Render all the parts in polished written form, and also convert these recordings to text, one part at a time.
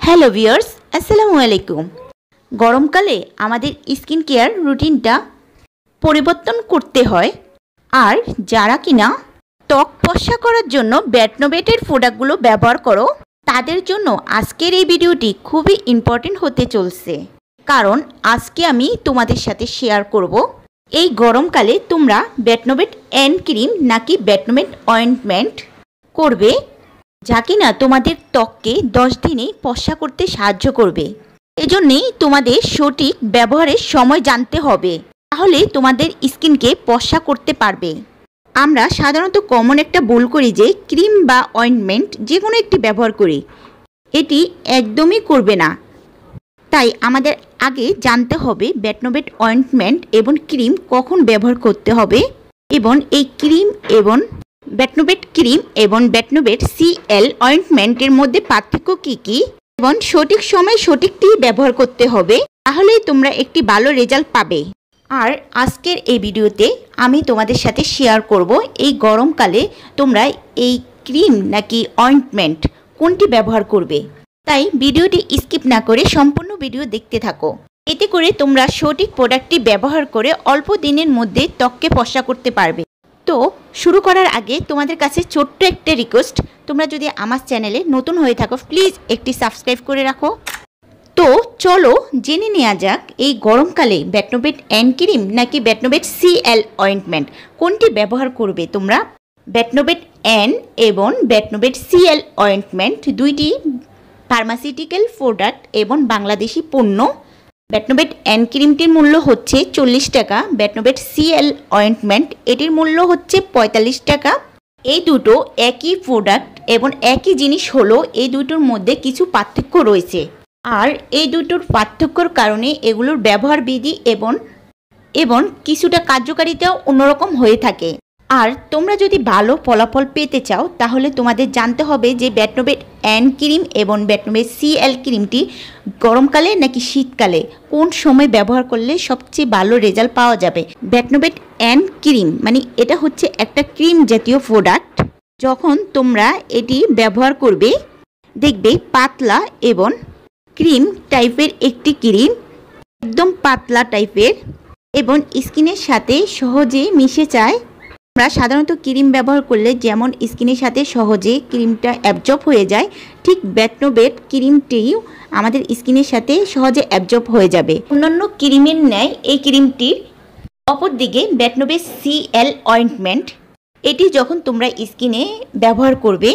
Hello viewers, আসসালামু আলাইকুম। গরমকালে আমাদের স্কিন কেয়ার রুটিনটা পরিবর্তন করতে হয়। আর যারা কিনা ত্বক ফর্সা করার জন্য ব্যাটনোবেটের প্রোডাক্টগুলো ব্যবহার করো, তাদের জন্য আজকের এই ভিডিওটি খুবই ইম্পর্টেন্ট হতে চলছে। কারণ আজকে আমি তোমাদের সাথে শেয়ার করব এই গরমকালে তোমরা ব্যাটনোবেট এন্ড ক্রিম নাকি ব্যাটনোবেট অয়েন্টমেন্ট করবে, যা কিনা তোমাদের ত্বককে 10 দিনে ফর্সা করতে সাহায্য করবে। এজন্যই তোমাদের সঠিক ব্যবহারের সময় জানতে হবে, তাহলে তোমাদের স্কিনকে ফর্সা করতে পারবে। আমরা সাধারণত কমন একটা ভুল করি যে ক্রিম বা অয়েন্টমেন্ট যে কোনো একটি ব্যবহার করি, এটি একদমই করবে না। তাই আমাদের আগে জানতে হবে ব্যাটনোবেট অয়েন্টমেন্ট এবং ক্রিম কখন ব্যবহার করতে হবে, এবং এই ক্রিম এবং ব্যাটনোবেট ক্রিম এবং ব্যাটনোবেট সিএল অয়েন্টমেন্টের মধ্যে পার্থক্য কী কী, এবং সঠিক সময় সঠিকটি ব্যবহার করতে হবে, তাহলেই তোমরা একটি ভালো রেজাল্ট পাবে। আর আজকের এই ভিডিওতে আমি তোমাদের সাথে শেয়ার করব এই গরমকালে তোমরা এই ক্রিম নাকি অয়েন্টমেন্ট কোনটি ব্যবহার করবে। তাই ভিডিওটি স্কিপ না করে সম্পূর্ণ ভিডিও দেখতে থাকো। এতে করে তোমরা সঠিক প্রোডাক্টটি ব্যবহার করে অল্প দিনের মধ্যে ত্বককে ফর্সা করতে পারবে। তো শুরু করার আগে তোমাদের কাছে ছোট্ট একটা রিকোয়েস্ট, তোমরা যদি আমার চ্যানেলে নতুন হয়ে থাকো প্লিজ একটি সাবস্ক্রাইব করে রাখো। তো চলো জেনে নেওয়া যাক এই গরমকালে ব্যাটনোবেট এন্ড ক্রিম নাকি ব্যাটনোবেট সিএল অয়েন্টমেন্ট কোনটি ব্যবহার করবে তোমরা। ব্যাটনোবেট এন এবং ব্যাটনোবেট সিএল অয়েন্টমেন্ট দুইটি ফার্মাসিউটিক্যাল প্রোডাক্ট এবং বাংলাদেশি পণ্য। ব্যাটনোবেট এন ক্রিমটির মূল্য হচ্ছে 40 টাকা, ব্যাটনোবেট সিএল অয়েন্টমেন্ট এটির মূল্য হচ্ছে 45 টাকা। এই দুটো একই প্রোডাক্ট এবং একই জিনিস হলো, এই দুটোর মধ্যে কিছু পার্থক্য রয়েছে। আর এই দুটোর পার্থক্যর কারণে এগুলোর ব্যবহার বিধি এবং কিছুটা কার্যকারিতাও অন্যরকম হয়ে থাকে। আর তোমরা যদি ভালো ফলাফল পেতে চাও তাহলে তোমাদের জানতে হবে যে ব্যাটনোবেট এন ক্রিম এবং ব্যাটনোবেট সিএল ক্রিমটি গরমকালে নাকি শীতকালে কোন সময় ব্যবহার করলে সবচেয়ে ভালো রেজাল্ট পাওয়া যাবে। ব্যাটনোবেট এন ক্রিম মানে এটা হচ্ছে একটা ক্রিম জাতীয় প্রোডাক্ট। যখন তোমরা এটি ব্যবহার করবে দেখবে পাতলা এবং ক্রিম টাইপের একটি ক্রিম, একদম পাতলা টাইপের এবং স্কিনের সাথে সহজে মিশে যায়। আমরা সাধারণত ক্রিম ব্যবহার করলে যেমন স্কিনের সাথে সহজে ক্রিমটা অ্যাবজর্ব হয়ে যায়, ঠিক ব্যাটনোবেট ক্রিমটিও আমাদের স্কিনের সাথে সহজে অ্যাবজর্ব হয়ে যাবে। অন্যান্য ক্রিমের ন্যায় এই ক্রিমটির অপর দিকে ব্যাটনোবেট সিএল অয়েন্টমেন্ট এটি যখন তোমরা স্কিনে ব্যবহার করবে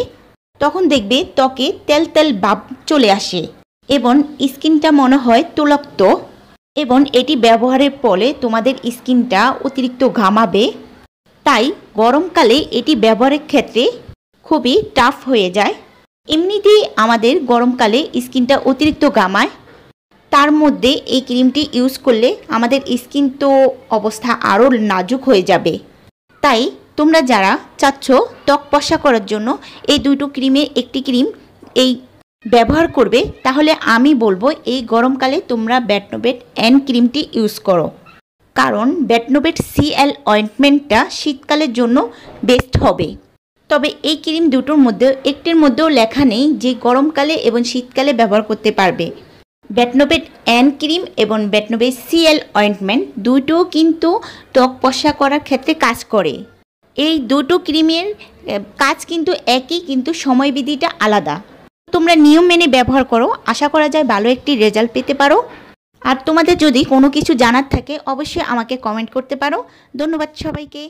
তখন দেখবে ত্বকে তেল তেল ভাব চলে আসে এবং স্কিনটা মনে হয় তৈলাক্ত, এবং এটি ব্যবহারের ফলে তোমাদের স্কিনটা অতিরিক্ত ঘামাবে। তাই গরমকালে এটি ব্যবহারের ক্ষেত্রে খুবই টাফ হয়ে যায়। এমনিতেই আমাদের গরমকালে স্কিনটা অতিরিক্ত ঘামায়, তার মধ্যে এই ক্রিমটি ইউজ করলে আমাদের স্কিন তো অবস্থা আরও নাজুক হয়ে যাবে। তাই তোমরা যারা চাচ্ছ ত্বক ফর্সা করার জন্য এই দুটো ক্রিমের একটি ক্রিম এই ব্যবহার করবে, তাহলে আমি বলবো এই গরমকালে তোমরা ব্যাটনোবেট এন ক্রিমটি ইউজ করো। কারণ ব্যাটনোবেট সিএল অয়েন্টমেন্টটা শীতকালের জন্য বেস্ট হবে। তবে এই ক্রিম দুটোর মধ্যে একটির মধ্যেও লেখা নেই যে গরমকালে এবং শীতকালে ব্যবহার করতে পারবে। ব্যাটনোবেট এন ক্রিম এবং ব্যাটনোবেট সিএল অয়েন্টমেন্ট দুটো কিন্তু ত্বক ফর্সা করার ক্ষেত্রে কাজ করে। এই দুটো ক্রিমের কাজ কিন্তু একই, কিন্তু সময়বিধিটা আলাদা। তোমরা নিয়ম মেনে ব্যবহার করো, আশা করা যায় ভালো একটি রেজাল্ট পেতে পারো। আর তোমাদের যদি কোনো কিছু জানার থাকে অবশ্যই আমাকে কমেন্ট করতে পারো। ধন্যবাদ সবাইকে।